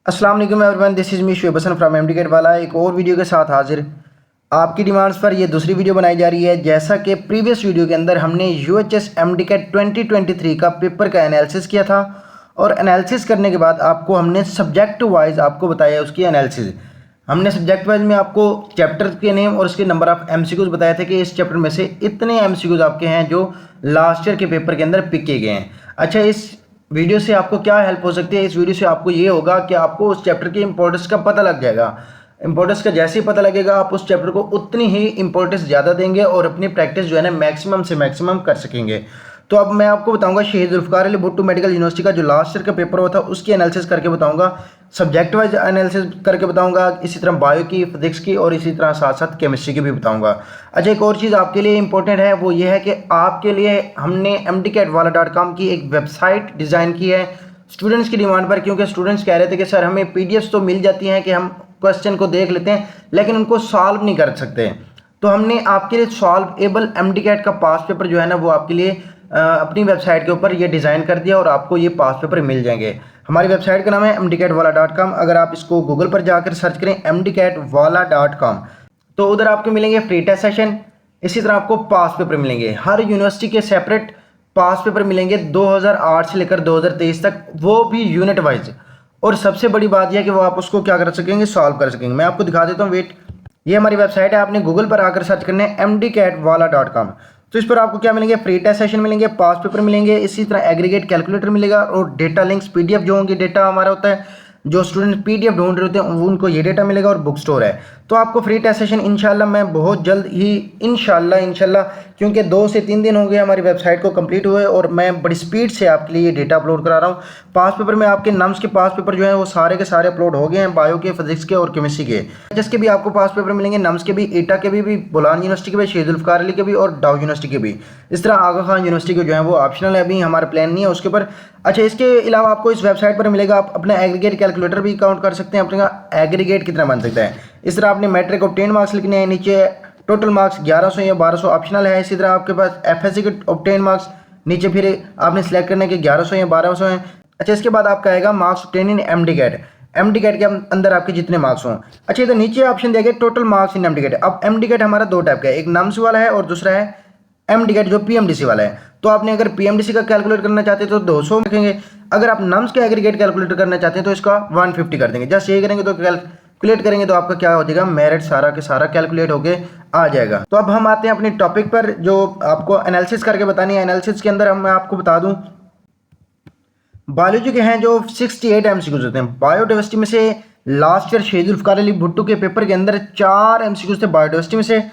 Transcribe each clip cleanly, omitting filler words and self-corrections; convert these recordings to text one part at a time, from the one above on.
अस्सलाम वालेकुम everyone, this is me Shoaib Hasan from MDCAT वाला एक और वीडियो के साथ हाजिर। आपकी डिमांड्स पर ये दूसरी वीडियो बनाई जा रही है। जैसा कि प्रीवियस वीडियो के अंदर हमने यूएचएस एमडीकेट 2023 का पेपर का एनालिसिस किया था और एनालिसिस करने के बाद आपको हमने सब्जेक्ट वाइज आपको बताया उसकी एनालिसिस। हमने सब्जेक्ट वाइज में आपको चैप्टर के नेम और उसके नंबर ऑफ एमसीक्यूज बताए थे कि इस चैप्टर में से इतने एमसीक्यूज आपके हैं जो लास्ट ईयर के पेपर के अंदर पिक किए गए हैं। अच्छा, इस वीडियो से आपको क्या हेल्प हो सकती है? इस वीडियो से आपको ये होगा कि आपको उस चैप्टर की इंपॉर्टेंस का पता लग जाएगा। इंपॉर्टेंस का जैसे ही पता लगेगा आप उस चैप्टर को उतनी ही इंपॉर्टेंस ज़्यादा देंगे और अपनी प्रैक्टिस जो है ना मैक्सिमम से मैक्सिमम कर सकेंगे। तो अब मैं आपको बताऊंगा शहीद जुल्फ़िकार अली भुट्टो मेडिकल यूनिवर्सिटी का जो लास्ट ईयर का पेपर हुआ था उसकी एनालिसिस करके बताऊंगा, सब्जेक्ट वाइज एनालिसिस करके बताऊंगा, इसी तरह बायो की, फिजिक्स की और इसी तरह साथ साथ केमिस्ट्री की भी बताऊंगा। अच्छा, एक और चीज़ आपके लिए इंपॉर्टेंट है वो ये है कि आपके लिए हमने mdcatwala.com की एक वेबसाइट डिज़ाइन की है स्टूडेंट्स की डिमांड पर, क्योंकि स्टूडेंट्स कह रहे थे कि सर हमें पीडीएफ्स तो मिल जाती हैं कि हम क्वेश्चन को देख लेते हैं लेकिन उनको सॉल्व नहीं कर सकते। तो हमने आपके लिए सॉल्व एबल mdcat का पास पेपर जो है ना वो आपके लिए अपनी वेबसाइट के ऊपर ये डिज़ाइन कर दिया और आपको ये पास पेपर मिल जाएंगे। हमारी वेबसाइट का नाम है mdcatwala.com। अगर आप इसको गूगल पर जाकर सर्च करें mdcatwala.com तो उधर आपको मिलेंगे फ्री टेस्ट सेशन, इसी तरह आपको पास पेपर मिलेंगे। हर यूनिवर्सिटी के सेपरेट पास पेपर मिलेंगे 2008 से लेकर 2023 तक, वो भी यूनिट वाइज। और सबसे बड़ी बात यह है कि वो आप उसको क्या कर सकेंगे, सॉल्व कर सकेंगे। मैं आपको दिखा देता हूँ, वेट। ये हमारी वेबसाइट है, आपने गूगल पर आकर सर्च करना है mdcatwala.com। तो इस पर आपको क्या मिलेंगे, फ्री टेस्ट सेशन मिलेंगे, पास पेपर मिलेंगे, इसी तरह एग्रीगेट कैलकुलेटर मिलेगा और डेटा लिंक्स, पीडीएफ जो होंगे, डेटा हमारा होता है जो स्टूडेंट पीडीएफ ढूंढ रहे होते हैं उनको ये डेटा मिलेगा और बुक स्टोर है। तो आपको फ्री टेस्ट सेशन इंशाल्लाह मैं बहुत जल्द ही इंशाल्लाह क्योंकि 2 से 3 दिन हो गए हमारी वेबसाइट को कंप्लीट हुए और मैं बड़ी स्पीड से आपके लिए ये डेटा अपलोड करा रहा हूँ। पास पेपर में आपके नम्स के पास पेपर जो है वो सारे के सारे अपलोड हो गए हैं, बायो के, फिजिक्स के और केमिस्ट्री के। जिसके भी आपको पास पेपर मिलेंगे, नम्स के भी, ईटा के भी, बोलान यूनिवर्सिटी के भी, शहीद जुल्फ़िकार अली के भी और डाउ यूनिवर्सिटी के भी। इस तरह आगा खान यूनिवर्सिटी के जो है वो ऑप्शनल है, अभी हमारा प्लान नहीं है उसके ऊपर। अच्छा, इसके अलावा आपको इस वेबसाइट पर मिलेगा, आप अपना एग्रीगेट कैलकुलेटर भी काउंट कर सकते हैं, अपना एग्रीगेट कितना बन सकता है। इस तरह आपने मैट्रिक ऑब्टेन मार्क्स लिखने हैं, नीचे टोटल मार्क्स 1100 या 1200 ऑप्शनल है। इसी तरह आपके पास एफएससी के ऑब्टेन मार्क्स नीचे फिर आपने सेलेक्ट करने के 1100 या 1200 हैं। अच्छा, इसके बाद आपका आएगा मार्क्स ऑब्टेन इन एमडीकैट के अंदर आपके जितने मार्क्स हों। अच्छा, इधर नीचे ऑप्शन दिया गया टोटल मार्क्स इन एमडीकैट। अब एमडीकैट हमारा 2 टाइप का है, एक नम्स वाला है और दूसरा है एमडीकैट जो पीएमडीसी वाला है। तो आपने अगर पीएमडीसी का कैलकुलेट करना चाहते हैं तो 200 रखेंगे, अगर आप नम्स के एग्रीगेट कैलकुलेट करना चाहते हैं तो इसका 150 कर देंगे। जस्ट ये करेंगे तो कैलकुलेट करेंगे तो आपका क्या हो जाएगा, मेरिट सारा के सारा कैलकुलेट होके आ जाएगा। तो अब हम आते हैं अपने टॉपिक पर जो आपको एनालिसिस करके बतानी है। एनालिसिस के अंदर मैं आपको बता दूं, बायोलॉजी के हैं जो 68 एमसीक्यूज होते हैं। बायोडाइवर्सिटी में से लास्ट ईयर शहीद जुल्फ़िकार अली भुट्टो के पेपर के अंदर 4 एमसीक्यूज थे, बायोडाइवर्सिटी में से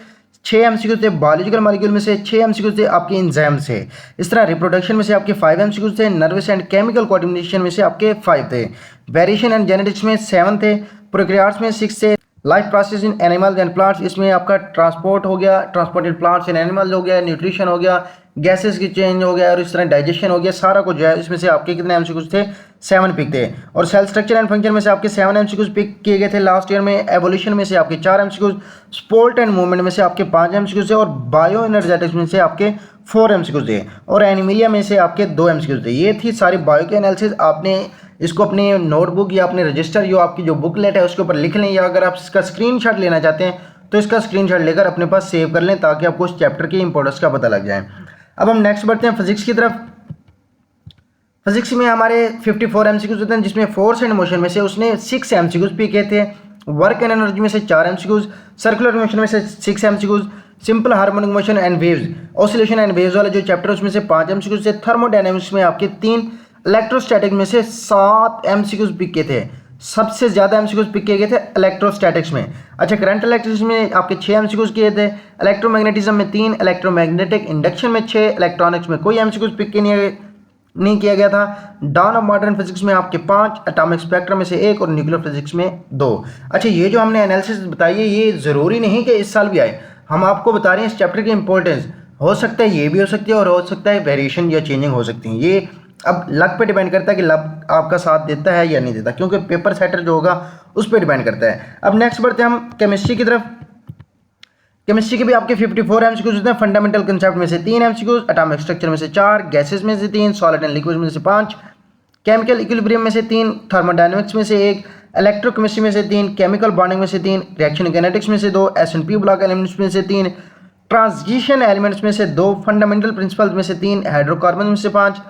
6 एमसीक्यूज थे, बायोलॉजिकल मॉलिक्यूल में से 6 एमसीक्यूज थे, आपके एंजाइम से। इस तरह रिप्रोडक्शन में से आपके 5 एमसीक्यूज थे, नर्वस एंड केमिकल कोऑर्डिनेशन में से आपके 5 थे, वेरिएशन एंड जेनेटिक्स में 7 थे, प्रोकैरियोट्स में 6 थे, life process in animals and plants इसमें आपका ट्रांसपोर्ट हो गया, ट्रांसपोर्टेड प्लांट्स इन एनिमल्स हो गया, न्यूट्रिशन हो गया, गैसेस की चेंज हो गया और इस तरह डाइजेशन हो गया, सारा कुछ जो है इसमें से आपके कितने एमसीक्यूज थे, 7 पिक थे। और सेल स्ट्रक्चर एंड फंक्शन में से आपके 7 एमसीक्यूज पिक किए गए थे लास्ट ईयर में। एवोल्यूशन में से आपके 4 एमसीक्यूज, स्पोर्ट एंड मूवमेंट में से आपके 5 एमसीक्यूज थे और बायो एनर्जेटिक्स में से आपके 4 एमसीक्यूज थे और एनीमिया में से आपके 2 एमसीक्यूज थे। ये थी सारी बायो की एनालिसिस। आपने इसको अपनी नोटबुक या अपने रजिस्टर जो आपकी जो बुकलेट है उसके ऊपर लिख लें, या अगर आप इसका स्क्रीनशॉट लेना चाहते हैं तो इसका स्क्रीनशॉट लेकर अपने पास सेव कर लें ताकि आपको उस चैप्टर की इंपॉर्टेंस का पता लग जाए। अब हम नेक्स्ट बढ़ते हैं फिजिक्स की तरफ। फिजिक्स में हमारे 54 एमसीक्यूज होते हैं जिसमें फोर्स एंड मोशन में से उसने 6 एमसीक्यूज पिक किए थे, वर्क एंड एनर्जी में से 4 एमसीक्यूज, सर्कुलर मोशन में से 6 MCQs, simple harmonic motion and waves, oscillation and waves वाला जो चैप्टर उसमें से 5 एमसीक्यूज थे, थर्मोडायनेमिक्स में आपके 3, इलेक्ट्रोस्टैटिक में से 7 एमसीक्यूज पिक किए थे। सबसे ज़्यादा एमसीक्यूज पिक किए गए थे इलेक्ट्रोस्टैटिक्स में। अच्छा, करंट इलेक्ट्रिसिटी में आपके 6 एमसीक्यूज किए थे, इलेक्ट्रोमैग्नेटिज्म में 3, इलेक्ट्रोमैग्नेटिक इंडक्शन में 6, इलेक्ट्रॉनिक्स में कोई एमसीक्यूज पिक नहीं किया गया था। डाउन ऑफ मॉडर्न फिजिक्स में आपके 5, एटॉमिक स्पेक्ट्रम में से 1 और न्यूक्लियर फिजिक्स में 2। अच्छा, ये जो हमने एनालिसिस बताई है ये ज़रूरी नहीं कि इस साल भी आए, हम आपको बता रहे हैं इस चैप्टर की इंपॉर्टेंस। हो सकता है ये भी हो सकती है और हो सकता है वेरिएशन या चेंजिंग हो सकती है। ये अब लक पे डिपेंड करता है कि लक आपका साथ देता है या नहीं देता, क्योंकि पेपर सेटर जो होगा उस पर डिपेंड करता है। अब नेक्स्ट बढ़ते हैं हम केमिस्ट्री की तरफ। केमिस्ट्री के भी आपके 54 एमसीक्यूज होते हैं। फंडामेंटल कंसेप्ट में से 3 एमसीक्यूज, एटॉमिक स्ट्रक्चर में से 4, गैसेस में से 3, सॉलिड एंड लिक्विड में से 5, केमिकल इक्विलिब्रियम में से 3, थर्मोडायनेमिक्स में से 1, इलेक्ट्रोकेमिस्ट्री में से 3, केमिकल बॉन्डिंग में से 3, रिएक्शन कैनेटिक्स में से 2, S&P ब्लॉक एलिमेंट्स में से 3, ट्रांजिशन एलिमेंट्स में से 2, फंडामेंटल प्रिंसिपल्स में से 3, हाइड्रोकार्बन में से 5,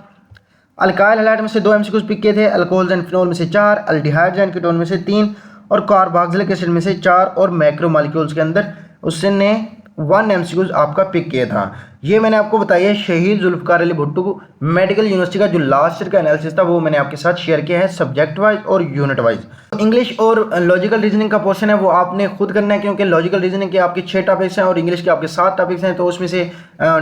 अल्काइल हैलाइड में से 2 MCQs पिक किए थे, अल्कोहल्स एंड फिनोल में से 4, अल्डिहाइड्स एंड कीटोन में से 3 और कार्बोक्सिलिक एसिड में से 4 और मैक्रोमोलिक्यूल्स के अंदर उसने 1 MCQs आपका पिक किया था। ये मैंने आपको बताया है शहीद जुल्फ़िकार अली भुट्टो मेडिकल यूनिवर्सिटी का जो लास्ट ईयर का एनालिसिस था वो मैंने आपके साथ शेयर किया है सब्जेक्ट वाइज और यूनिट वाइज। इंग्लिश और लॉजिकल रीजनिंग का पोर्शन है वो आपने खुद करना है, क्योंकि लॉजिकल रीजनिंग के आपके 6 टॉपिक्स हैं और इंग्लिश के आपके 7 टॉपिक्स हैं, तो उसमें से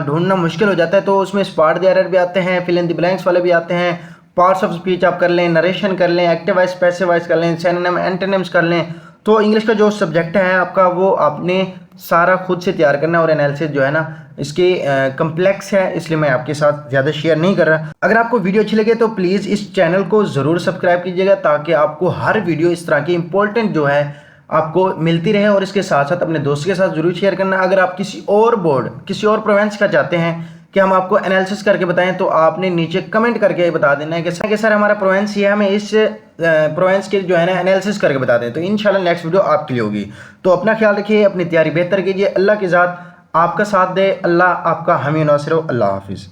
ढूंढना मुश्किल हो जाता है। तो उसमें स्पॉट द एरर भी आते हैं, फिल इन द ब्लैंक्स वाले भी आते हैं, पार्ट्स ऑफ स्पीच आप कर लें, नरेशन कर लें, एक्टिव वाइज पैसिव वाइज कर लें, सिनोनिम एंटोनिम्स कर लें। तो इंग्लिश का जो सब्जेक्ट है आपका वो आपने सारा खुद से तैयार करना है और एनालिसिस जो है ना इसके कम्प्लेक्स है, इसलिए मैं आपके साथ ज़्यादा शेयर नहीं कर रहा। अगर आपको वीडियो अच्छी लगे तो प्लीज़ इस चैनल को ज़रूर सब्सक्राइब कीजिएगा ताकि आपको हर वीडियो इस तरह की इंपॉर्टेंट जो है आपको मिलती रहे, और इसके साथ साथ अपने दोस्त के साथ ज़रूर शेयर करना। अगर आप किसी और बोर्ड किसी और प्रोविंस का चाहते हैं कि हम आपको एनालिसिस करके बताएं तो आपने नीचे कमेंट करके बता देना है कि सर हमारा प्रोविंस ये हमें इस प्रोविंस के जो है ना एनालिसिस करके बता दें, तो इंशाल्लाह नेक्स्ट वीडियो आपके लिए होगी। तो अपना ख्याल रखिए, अपनी तैयारी बेहतर कीजिए, अल्लाह की ज़ात आपका साथ दे, अल्लाह आपका हामी नासिर हो। अल्लाह हाफिज़।